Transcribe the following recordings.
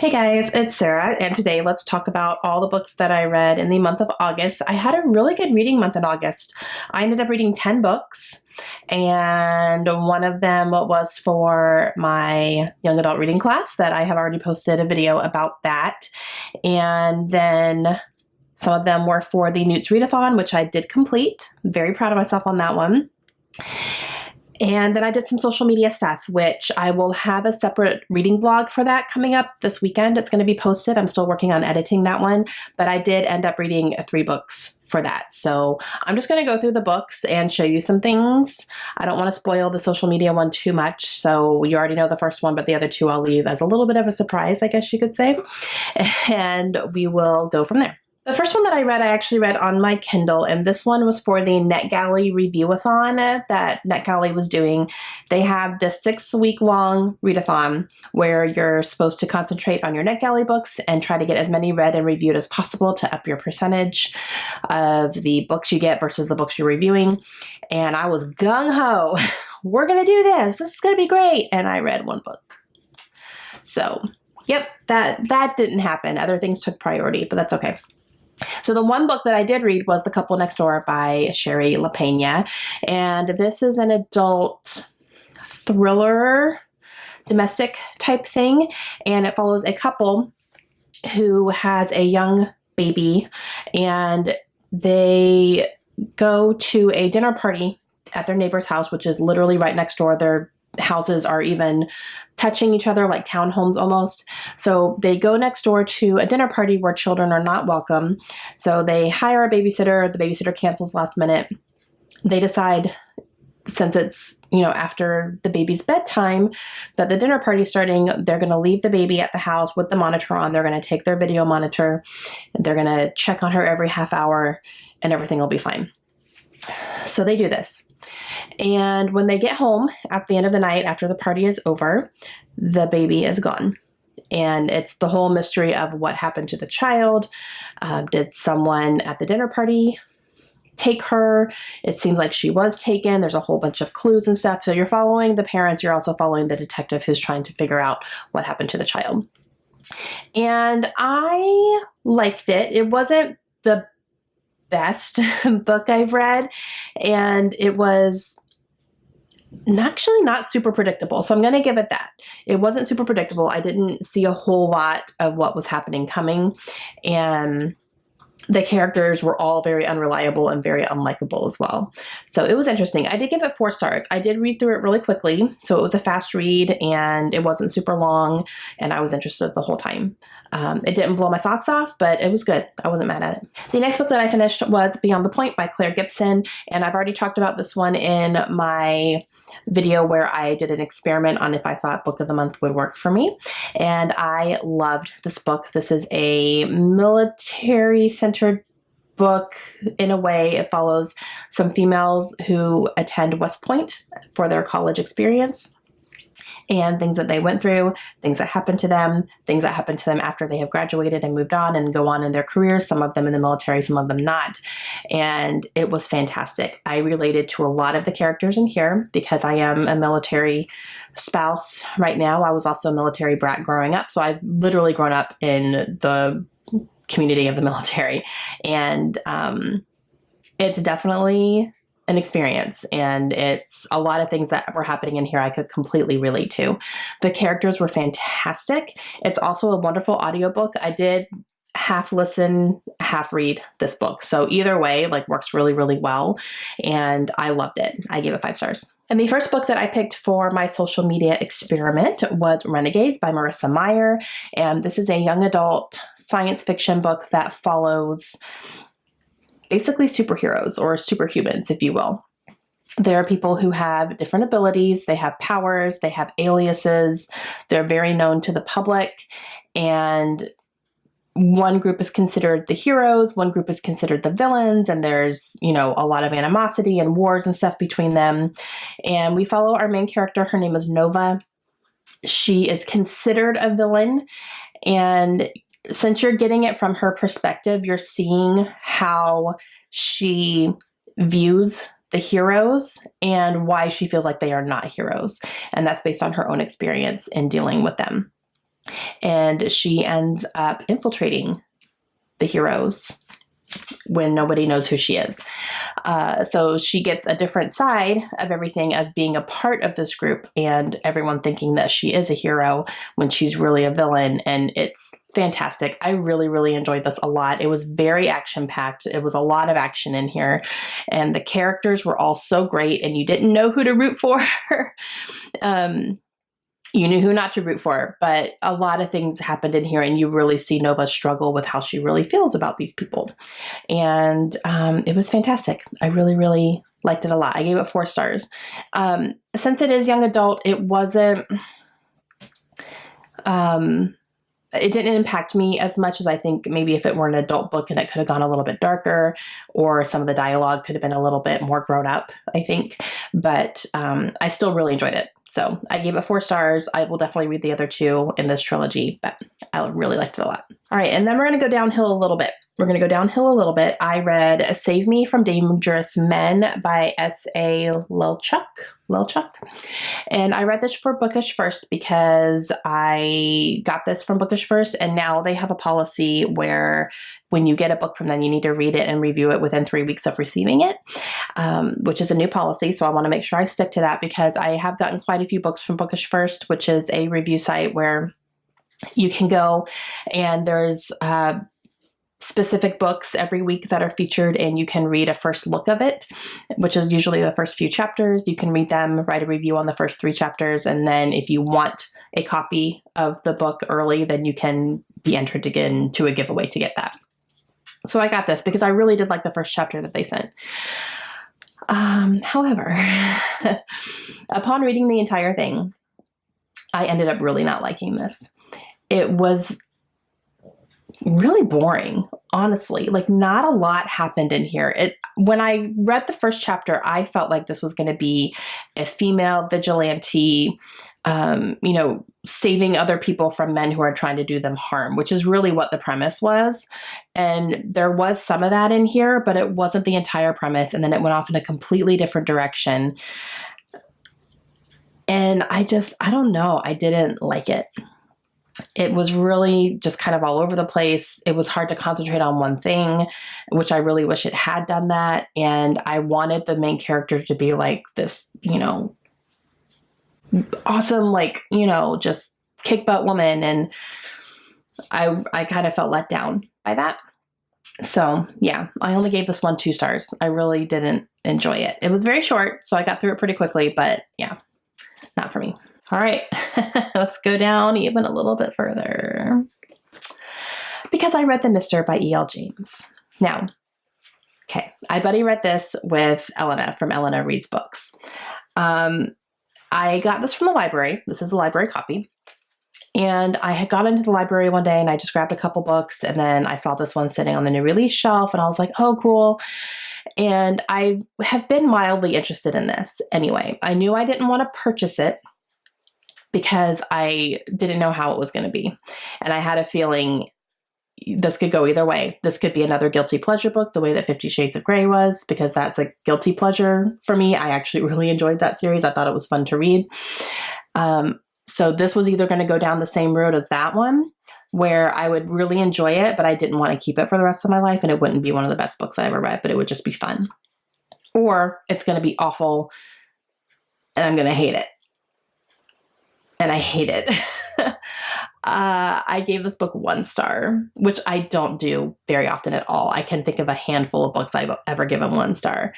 Hey guys, it's Sarah, and today let's talk about all the books that I read in the month of August. I had a really good reading month in August. I ended up reading 10 books, and one of them was for my young adult reading class that I have already posted a video about that. And then some of them were for the Newts readathon, which I did complete. I'm very proud of myself on that one. And then I did some social media stuff, which I will have a separate reading vlog for that coming up this weekend. It's going to be posted. I'm still working on editing that one, but I did end up reading 3 books for that. So I'm just going to go through the books and show you some things. I don't want to spoil the social media one too much, so you already know the first one, but the other 2 I'll leave as a little bit of a surprise, I guess you could say, and we will go from there. The first one that I actually read on my Kindle, and this one was for the NetGalley Review-a-thon that NetGalley was doing. They have this 6-week-long readathon where you're supposed to concentrate on your NetGalley books and try to get as many read and reviewed as possible to up your percentage of the books you get versus the books you're reviewing. And I was gung-ho. We're going to do this. This is going to be great. And I read 1 book. So, yep, that didn't happen. Other things took priority, but that's okay. So the one book that I did read was The Couple Next Door by Sherry LaPena, and this is an adult thriller, domestic type thing, and it follows a couple who has a young baby, and they go to a dinner party at their neighbor's house, which is literally right next door. Their houses are even touching each other, like townhomes almost. So they go next door to a dinner party where children are not welcome. So they hire a babysitter. The babysitter cancels last minute. They decide, since it's, after the baby's bedtime, that the dinner party's starting, they're going to leave the baby at the house with the monitor on. They're going to take their video monitor, and they're going to check on her every half hour, and everything will be fine. So they do this. And when they get home at the end of the night, after the party is over, the baby is gone. And it's the whole mystery of what happened to the child. Did someone at the dinner party take her? It seems like she was taken. There's a whole bunch of clues and stuff. So you're following the parents. You're also following the detective who's trying to figure out what happened to the child. And I liked it. It wasn't the best book I've read, and it was actually not super predictable. So I'm going to give it that. It wasn't super predictable. I didn't see a whole lot of what was happening coming, and the characters were all very unreliable and very unlikable as well. So it was interesting. I did give it 4 stars. I did read through it really quickly. So it was a fast read, and it wasn't super long, and I was interested the whole time. It didn't blow my socks off, but it was good. I wasn't mad at it. The next book that I finished was Beyond the Point by Claire Gibson, and I've already talked about this one in my video where I did an experiment on if I thought Book of the Month would work for me, and I loved this book. This is a military-centered book. In a way, it follows some females who attend West Point for their college experience, and things that they went through, things that happened to them, things that happened to them after they have graduated and moved on and go on in their careers, some of them in the military, some of them not. And it was fantastic. I related to a lot of the characters in here because I am a military spouse right now. I was also a military brat growing up, so I've literally grown up in the community of the military. And it's definitely an experience, and it's a lot of things that were happening in here I could completely relate to. The characters were fantastic. It's also a wonderful audiobook. I did half listen, half read this book. So either way, works really, really well. And I loved it. I gave it 5 stars. And the first book that I picked for my social media experiment was Renegades by Marissa Meyer. And this is a young adult science fiction book that follows basically superheroes or superhumans, if you will. There are people who have different abilities, they have powers, they have aliases, they're very known to the public, and one group is considered the heroes, one group is considered the villains, and there's, a lot of animosity and wars and stuff between them. And we follow our main character. Her name is Nova. She is considered a villain, and since you're getting it from her perspective, you're seeing how she views the heroes and why she feels like they are not heroes. And that's based on her own experience in dealing with them. and she ends up infiltrating the heroes when nobody knows who she is. So she gets a different side of everything as being a part of this group, and everyone thinking that she is a hero when she's really a villain. And it's fantastic. I really, really enjoyed this a lot. It was very action-packed. It was a lot of action in here, and the characters were all so great, and you didn't know who to root for. You knew who not to root for, but a lot of things happened in here, and you really see Nova struggle with how she really feels about these people. And it was fantastic. I really, really liked it a lot. I gave it 4 stars. Since it is young adult, it wasn't, it didn't impact me as much as I think maybe if it were an adult book and it could have gone a little bit darker, or some of the dialogue could have been a little bit more grown up, I think. But I still really enjoyed it. So I gave it 4 stars. I will definitely read the other 2 in this trilogy, but I really liked it a lot. All right, and then we're going to go downhill a little bit. I read Save Me from Dangerous Men by S.A. Lelchuk. And I read this for Bookish First because I got this from Bookish First, and now they have a policy where when you get a book from them, you need to read it and review it within 3 weeks of receiving it, which is a new policy. So I want to make sure I stick to that, because I have gotten quite a few books from Bookish First, which is a review site where you can go and there's specific books every week that are featured, and you can read a first look of it, which is usually the first few chapters. You can read them, write a review on the first 3 chapters, and then if you want a copy of the book early, then you can be entered to get into a giveaway to get that. So I got this because I really did like the first chapter that they sent. However, upon reading the entire thing, I ended up really not liking this. It was really boring, honestly. Like, not a lot happened in here. When I read the first chapter, I felt like this was going to be a female vigilante, saving other people from men who are trying to do them harm, which is really what the premise was. And there was some of that in here, but it wasn't the entire premise. And then it went off in a completely different direction. And I don't know. I didn't like it. It was really just kind of all over the place. It was hard to concentrate on one thing, which I really wish it had done that. And I wanted the main character to be like this, awesome, just kick butt woman. And I kind of felt let down by that. So yeah, I only gave this one 2 stars. I really didn't enjoy it. It was very short, so I got through it pretty quickly, but yeah, not for me. All right, let's go down even a little bit further, because I read The Mister by E.L. James. Now, okay, I buddy read this with Elena from Elena Reads Books. I got this from the library. This is a library copy. And I had gone into the library one day and I just grabbed a couple books, and then I saw this one sitting on the new release shelf and I was like, oh, cool. And I have been mildly interested in this. Anyway, I knew I didn't want to purchase it because I didn't know how it was going to be. And I had a feeling this could go either way. This could be another guilty pleasure book, the way that 50 Shades of Grey was, because that's a guilty pleasure for me. I actually really enjoyed that series. I thought it was fun to read. So this was either going to go down the same road as that one, where I would really enjoy it, but I didn't want to keep it for the rest of my life, and it wouldn't be one of the best books I ever read, but it would just be fun. Or it's going to be awful, and I'm going to hate it. And I hate it. I gave this book 1 star, which I don't do very often at all. I can think of a handful of books I've ever given 1 star.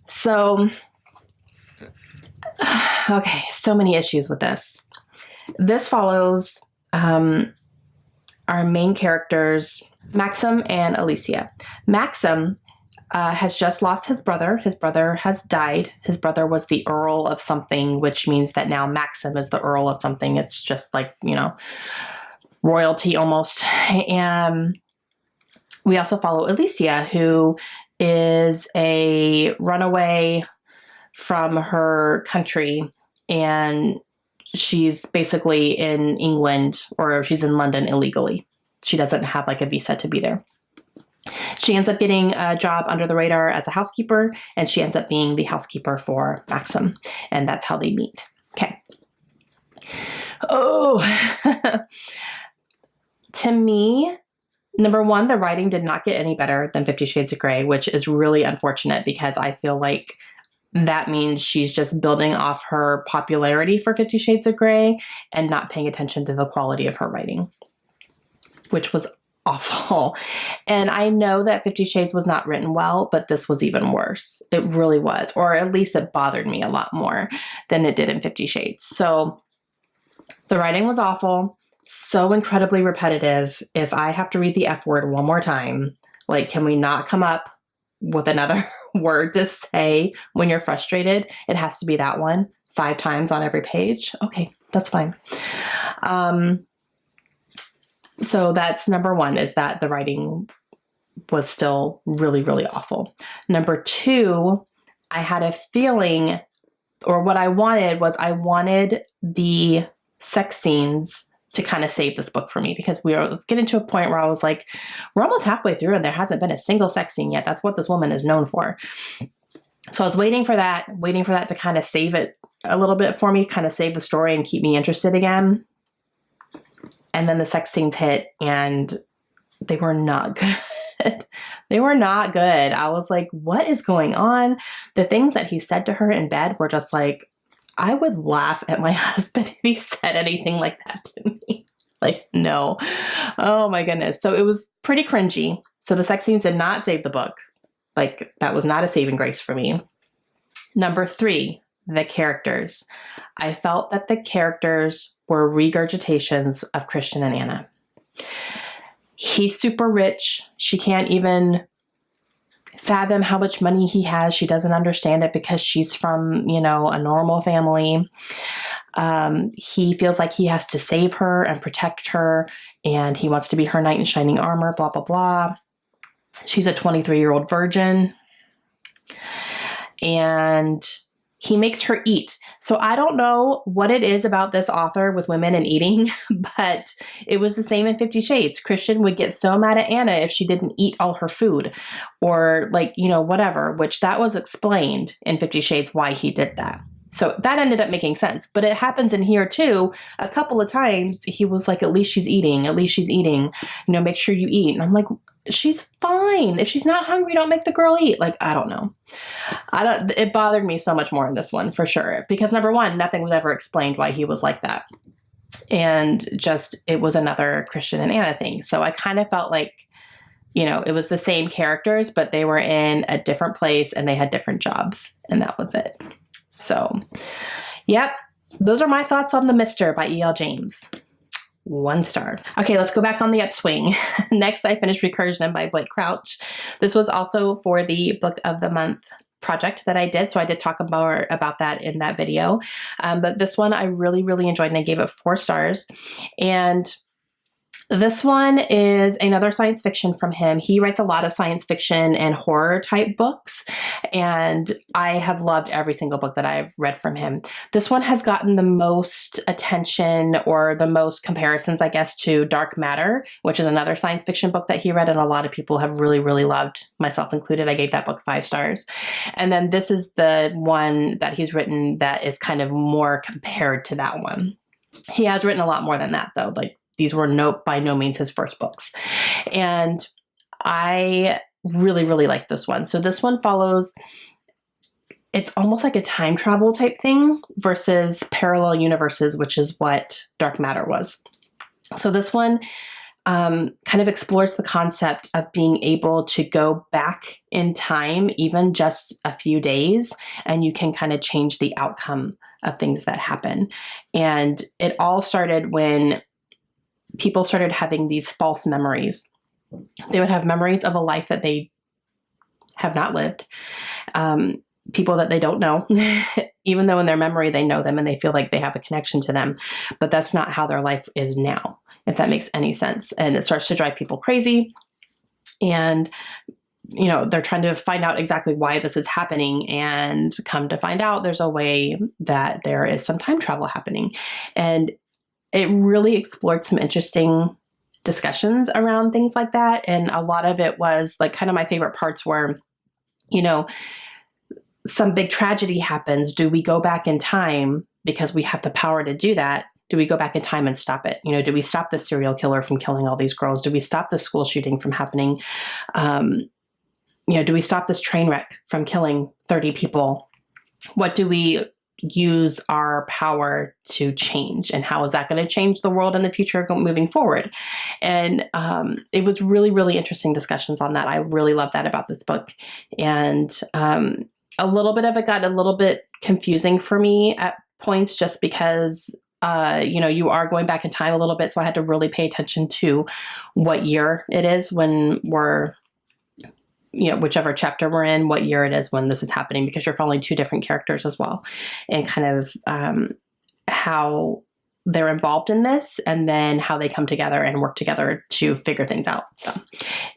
So, okay, so many issues with this. This follows our main characters, Maxim and Alicia. Maxim has just lost his brother. His brother has died. His brother was the Earl of something, which means that now Maxim is the Earl of something. It's just like, royalty almost. And we also follow Alicia, who is a runaway from her country, and she's basically in England, or she's in London illegally. She doesn't have a visa to be there. She ends up getting a job under the radar as a housekeeper, and she ends up being the housekeeper for Maxim, and that's how they meet. Okay. Oh, to me, number one, the writing did not get any better than 50 Shades of Grey, which is really unfortunate because I feel like that means she's just building off her popularity for 50 Shades of Grey and not paying attention to the quality of her writing, which was awful. And I know that 50 Shades was not written well, but this was even worse. It really was, or at least it bothered me a lot more than it did in 50 Shades. So the writing was awful, so incredibly repetitive. If I have to read the F word one more time, like, can we not come up with another word to say when you're frustrated? It has to be that one 5 times on every page. Okay, that's fine. So that's number one, is that the writing was still really, really awful. Number two, I had a feeling, or what I wanted was I wanted the sex scenes to kind of save this book for me, because we were getting to a point where I was like, we're almost halfway through and there hasn't been a single sex scene yet. That's what this woman is known for. So I was waiting for that to kind of save it a little bit for me, kind of save the story and keep me interested again. And then the sex scenes hit and they were not good. They were not good. I was like, what is going on? The things that he said to her in bed were just like, I would laugh at my husband if he said anything like that to me. Like, no. Oh my goodness. So it was pretty cringy. So the sex scenes did not save the book. Like, that was not a saving grace for me. Number 3, the characters. I felt that the characters were regurgitations of Christian and Anna. He's super rich. She can't even fathom how much money he has. She doesn't understand it because she's from, a normal family. He feels like he has to save her and protect her, and he wants to be her knight in shining armor, blah, blah, blah. She's a 23-year-old virgin, and he makes her eat. So I don't know what it is about this author with women and eating, but it was the same in 50 Shades. Christian would get so mad at Anna if she didn't eat all her food, or whatever, which that was explained in 50 Shades why he did that. So that ended up making sense. But it happens in here too. A couple of times he was like, at least she's eating, make sure you eat. And I'm like, she's fine. If she's not hungry, don't make the girl eat. Like, I don't know. It bothered me so much more in this one for sure. Because number one, nothing was ever explained why he was like that. And just, it was another Christian and Anna thing. So I kind of felt like, it was the same characters, but they were in a different place and they had different jobs. And that was it. So, yep. Those are my thoughts on The Mister by E.L. James. 1 star. Okay, let's go back on the upswing. Next, I finished Recursion by Blake Crouch. This was also for the Book of the Month project that I did, so I did talk more about that in that video. But this one I really, really enjoyed, and I gave it 4 stars. And this one is another science fiction from him. He writes a lot of science fiction and horror type books, and I have loved every single book that I've read from him. This one has gotten the most attention, or the most comparisons, I guess, to Dark Matter, which is another science fiction book that he read, and a lot of people have really, really loved, myself included. I gave that book 5 stars. And then this is the one that he's written that is kind of more compared to that one. He has written a lot more than that, though. Like, these were by no means his first books. And I really, really like this one. So this one follows, it's almost like a time travel type thing versus parallel universes, which is what Dark Matter was. So this one kind of explores the concept of being able to go back in time, even just a few days, and you can kind of change the outcome of things that happen. And it all started when people started having these false memories. They would have memories of a life that they have not lived, people that they don't know, even though in their memory they know them and they feel like they have a connection to them. But that's not how their life is now, if that makes any sense. And it starts to drive people crazy. And they're trying to find out exactly why this is happening, and come to find out there's a way that there is some time travel happening. And it really explored some interesting discussions around things like that. And a lot of it was like, kind of my favorite parts were, some big tragedy happens. Do we go back in time because we have the power to do that? Do we go back in time and stop it? You know, do we stop the serial killer from killing all these girls? Do we stop the school shooting from happening? You know, do we stop this train wreck from killing 30 people? What do we use our power to change, and how is that going to change the world in the future moving forward? And it was really, really interesting discussions on that. I really love that about this book. And a little bit of it got a little bit confusing for me at points, just because you know, you are going back in time a little bit. So I had to really pay attention to what year it is when we're, you know, whichever chapter we're in, what year it is when this is happening, because you're following two different characters as well, and kind of how they're involved in this, and then how they come together and work together to figure things out. So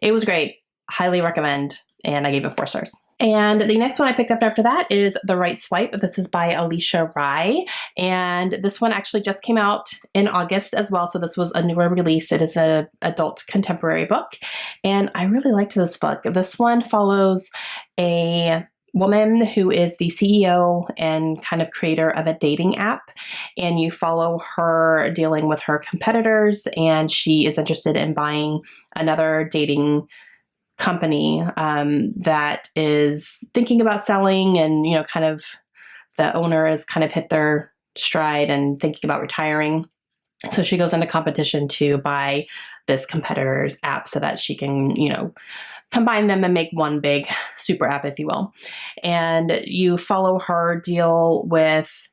it was great. Highly recommend. And I gave it 4 stars. And the next one I picked up after that is The Right Swipe. This is by Alicia Rye. And this one actually just came out in August as well. So this was a newer release. It is an adult contemporary book. And I really liked this book. This one follows a woman who is the CEO and kind of creator of a dating app. And you follow her dealing with her competitors. And she is interested in buying another dating company that is thinking about selling, and, you know, kind of the owner has kind of hit their stride and thinking about retiring. So she goes into competition to buy this competitor's app so that she can, you know, combine them and make one big super app, if you will. And you follow her deal with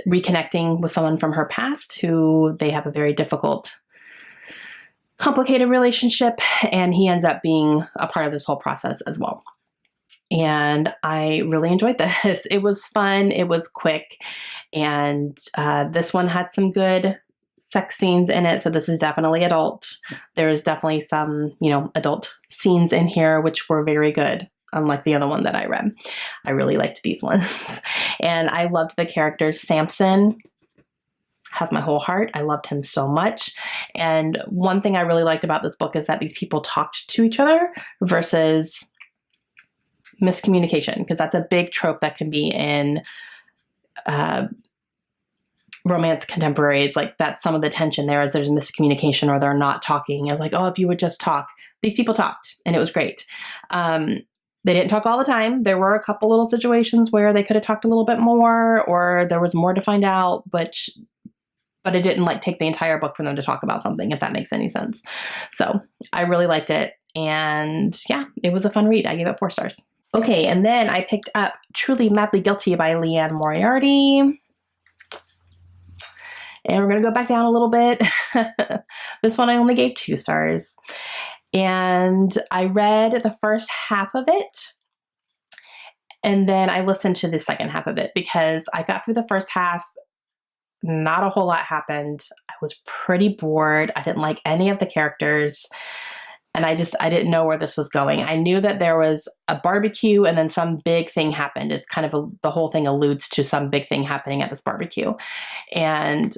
reconnecting with someone from her past who they have a very difficult, complicated relationship, and he ends up being a part of this whole process as well. And I really enjoyed this. It was fun. It was quick. And this one had some good sex scenes in it. So this is definitely adult. There's definitely some, you know, adult scenes in here, which were very good. Unlike the other one that I read. I really liked these ones. And I loved the characters. Samson has my whole heart. I loved him so much. And one thing I really liked about this book is that these people talked to each other versus miscommunication, because that's a big trope that can be in romance contemporaries. Like, that's some of the tension there, is there's miscommunication or they're not talking. It's like, oh, if you would just talk. These people talked, and it was great. They didn't talk all the time. There were a couple little situations where they could have talked a little bit more, or there was more to find out, but it didn't like take the entire book for them to talk about something, if that makes any sense. So I really liked it. And yeah, it was a fun read. I gave it 4 stars. Okay, and then I picked up Truly Madly Guilty by Leanne Moriarty. And we're going to go back down a little bit. This one I only gave 2 stars. And I read the first half of it. And then I listened to the second half of it, because I got through the first half. Not a whole lot happened. I was pretty bored. I didn't like any of the characters. And I didn't know where this was going. I knew that there was a barbecue and then some big thing happened. It's kind of the whole thing alludes to some big thing happening at this barbecue. And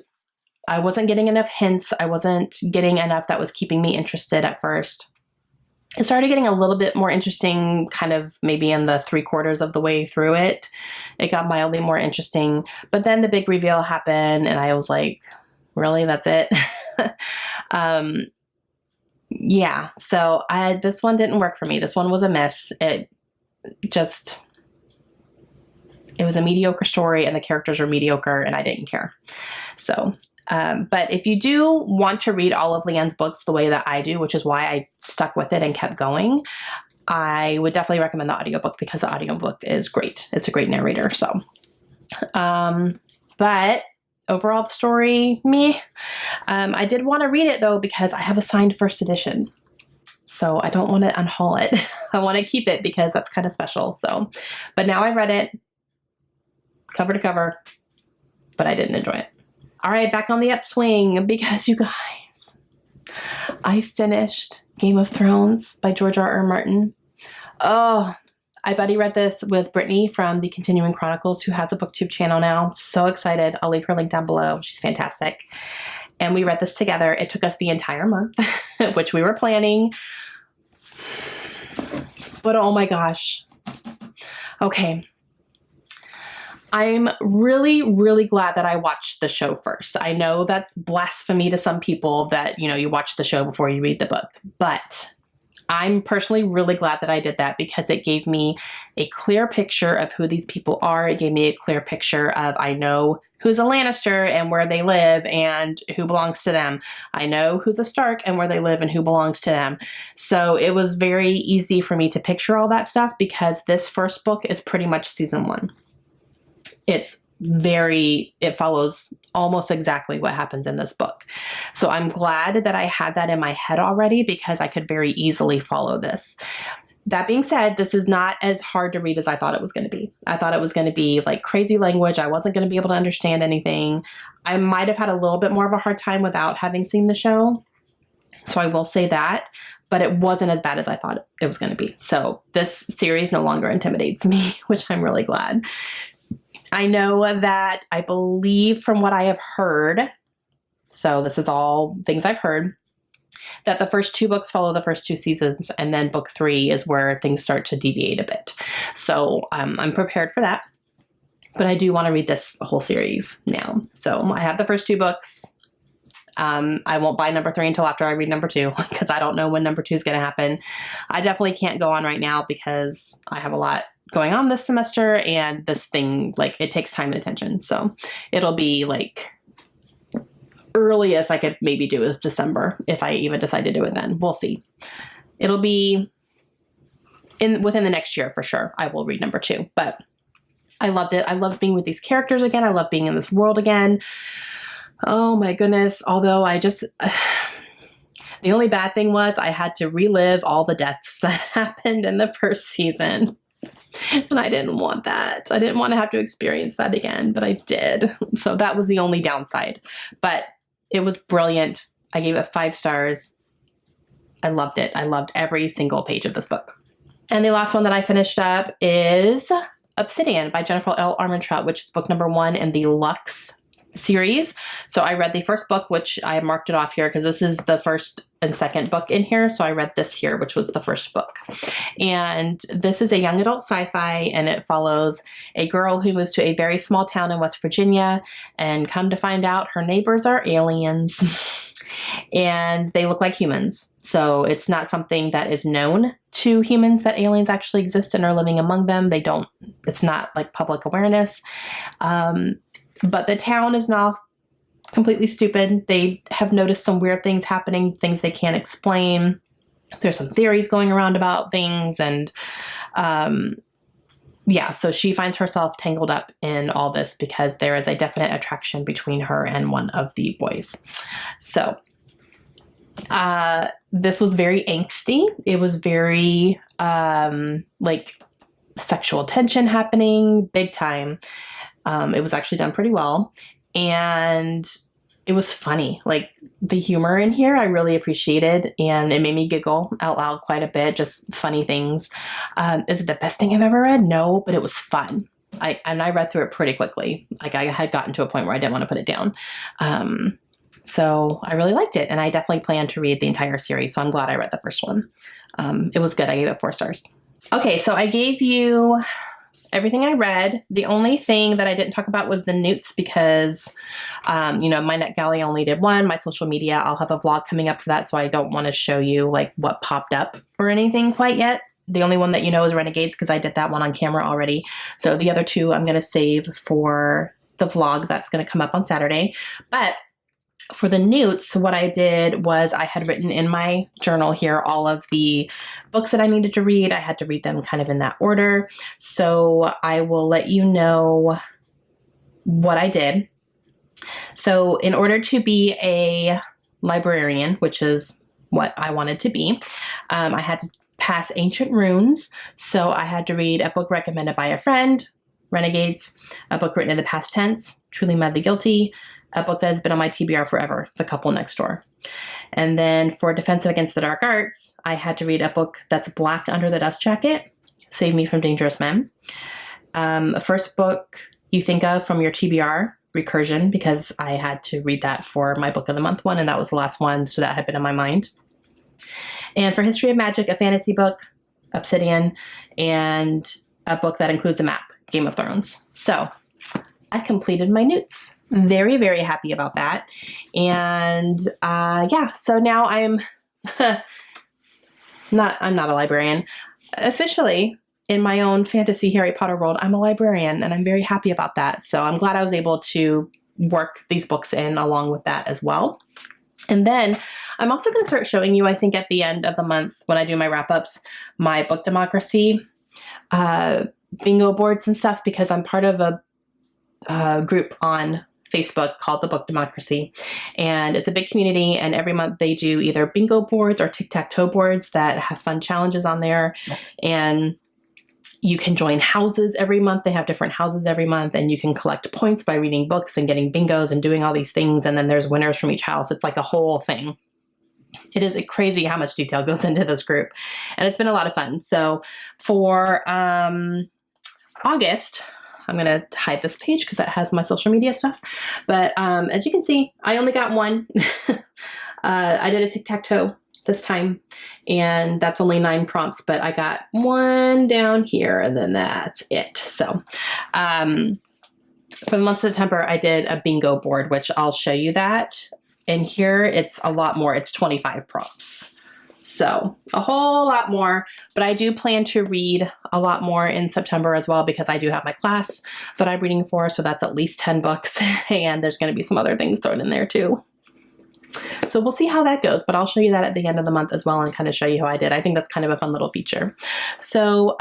I wasn't getting enough hints. I wasn't getting enough that was keeping me interested at first. It started getting a little bit more interesting, kind of maybe in the 3/4 of the way through it. It got mildly more interesting, but then the big reveal happened, and I was like, really, that's it? Yeah, so this one didn't work for me. This one was a miss. It was a mediocre story, and the characters were mediocre, and I didn't care. So, but if you do want to read all of Leanne's books the way that I do, which is why I stuck with it and kept going, I would definitely recommend the audiobook, because the audiobook is great. It's a great narrator. So, but overall the story, meh. I did want to read it though, because I have a signed first edition. So I don't want to unhaul it. I want to keep it because that's kind of special. So, but now I've read it cover to cover, but I didn't enjoy it. All right, back on the upswing, because you guys, I finished Game of Thrones by George R.R. Martin. Oh, I buddy read this with Brittany from the Continuing Chronicles, who has a BookTube channel now. So excited. I'll leave her link down below. She's fantastic. And we read this together. It took us the entire month, which we were planning. But oh my gosh. Okay. I'm really, really glad that I watched the show first. I know that's blasphemy to some people that, you watch the show before you read the book, but I'm personally really glad that I did that because it gave me a clear picture of who these people are. It gave me a clear picture of, I know who's a Lannister and where they live and who belongs to them. I know who's a Stark and where they live and who belongs to them. So it was very easy for me to picture all that stuff because this first book is pretty much season 1. It follows almost exactly what happens in this book. So I'm glad that I had that in my head already because I could very easily follow this. That being said, this is not as hard to read as I thought it was going to be. I thought it was going to be like crazy language. I wasn't going to be able to understand anything. I might have had a little bit more of a hard time without having seen the show. So I will say that, but it wasn't as bad as I thought it was going to be. So this series no longer intimidates me, which I'm really glad. I know that I believe from what I have heard, so this is all things I've heard, that the first 2 books follow the first 2 seasons, and then book 3 is where things start to deviate a bit. So I'm prepared for that, but I do want to read this whole series now. So I have the first 2 books. I won't buy number 3 until after I read number 2 because I don't know when number 2 is going to happen. I definitely can't go on right now because I have a lot going on this semester and this thing, like, it takes time and attention. So it'll be like earliest I could maybe do is December if I even decide to do it then. We'll see. It'll be within the next year for sure. I will read number 2, but I loved it. I loved being with these characters again. I love being in this world again. Oh my goodness. Although the only bad thing was I had to relive all the deaths that happened in the first season. And I didn't want that. I didn't want to have to experience that again, but I did. So that was the only downside. But it was brilliant. I gave it 5 stars. I loved it. I loved every single page of this book. And the last one that I finished up is Obsidian by Jennifer L. Armentrout, which is book number 1 in the Lux series. So I read the first book, which I marked it off here because this is the first and second book in here. So I read this here, which was the first book. And this is a young adult sci-fi, and it follows a girl who moves to a very small town in West Virginia, and come to find out her neighbors are aliens and they look like humans. So it's not something that is known to humans that aliens actually exist and are living among them. It's not like public awareness. But the town is not completely stupid. They have noticed some weird things happening, things they can't explain. There's some theories going around about things. And so she finds herself tangled up in all this because there is a definite attraction between her and one of the boys. So this was very angsty. It was very sexual tension happening big time. It was actually done pretty well, and it was funny. Like, the humor in here I really appreciated, and it made me giggle out loud quite a bit, just funny things. Is it the best thing I've ever read? No, but it was fun. I read through it pretty quickly. Like, I had gotten to a point where I didn't want to put it down. So I really liked it, and I definitely plan to read the entire series, so I'm glad I read the first one. It was good. I gave it 4 stars. Okay, so I gave you everything I read. The only thing that I didn't talk about was the Newts because, my NetGalley only did 1. My social media, I'll have a vlog coming up for that, so I don't want to show you like what popped up or anything quite yet. The only one that is Renegades because I did that one on camera already. So the other 2 I'm going to save for the vlog that's going to come up on Saturday. But for the Newts, what I did was I had written in my journal here all of the books that I needed to read. I had to read them kind of in that order. So I will let you know what I did. So in order to be a librarian, which is what I wanted to be, I had to pass Ancient Runes. So I had to read a book recommended by a friend, Renegades, a book written in the past tense, Truly Madly Guilty, a book that has been on my TBR forever, The Couple Next Door. And then for Defensive Against the Dark Arts, I had to read a book that's black under the dust jacket, Save Me from Dangerous Men. First book you think of from your TBR, Recursion, because I had to read that for my Book of the Month one, and that was the last one, so that had been in my mind. And for History of Magic, a fantasy book, Obsidian, and a book that includes a map, Game of Thrones. So I completed my Newts. Very, very happy about that. And yeah, so now I'm I'm not a librarian. Officially, in my own fantasy Harry Potter world, I'm a librarian, and I'm very happy about that. So I'm glad I was able to work these books in along with that as well. And then I'm also going to start showing you, I think at the end of the month when I do my wrap-ups, my book democracy bingo boards and stuff, because I'm part of a group on Facebook called the Book Democracy, and it's a big community, and every month they do either bingo boards or tic-tac-toe boards that have fun challenges on there, and you can join houses every month. They have different houses every month, and you can collect points by reading books and getting bingos and doing all these things, and then there's winners from each house. It's like a whole thing. It is crazy how much detail goes into this group, and it's been a lot of fun. So for August, I'm going to hide this page because that has my social media stuff. But as you can see, I only got one. I did a tic-tac-toe this time, and that's only 9 prompts, but I got one down here, and then that's it. So for the month of September, I did a bingo board, which I'll show you that. And here it's a lot more. It's 25 prompts. So a whole lot more, but I do plan to read a lot more in September as well, because I do have my class that I'm reading for. So that's at least 10 books, and there's going to be some other things thrown in there too. So we'll see how that goes, but I'll show you that at the end of the month as well and kind of show you how I did. I think that's kind of a fun little feature. So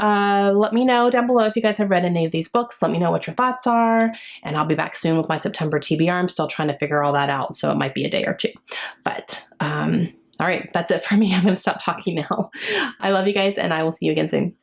let me know down below if you guys have read any of these books. Let me know what your thoughts are, and I'll be back soon with my September TBR. I'm still trying to figure all that out, so it might be a day or two. But all right, that's it for me. I'm going to stop talking now. I love you guys, and I will see you again soon.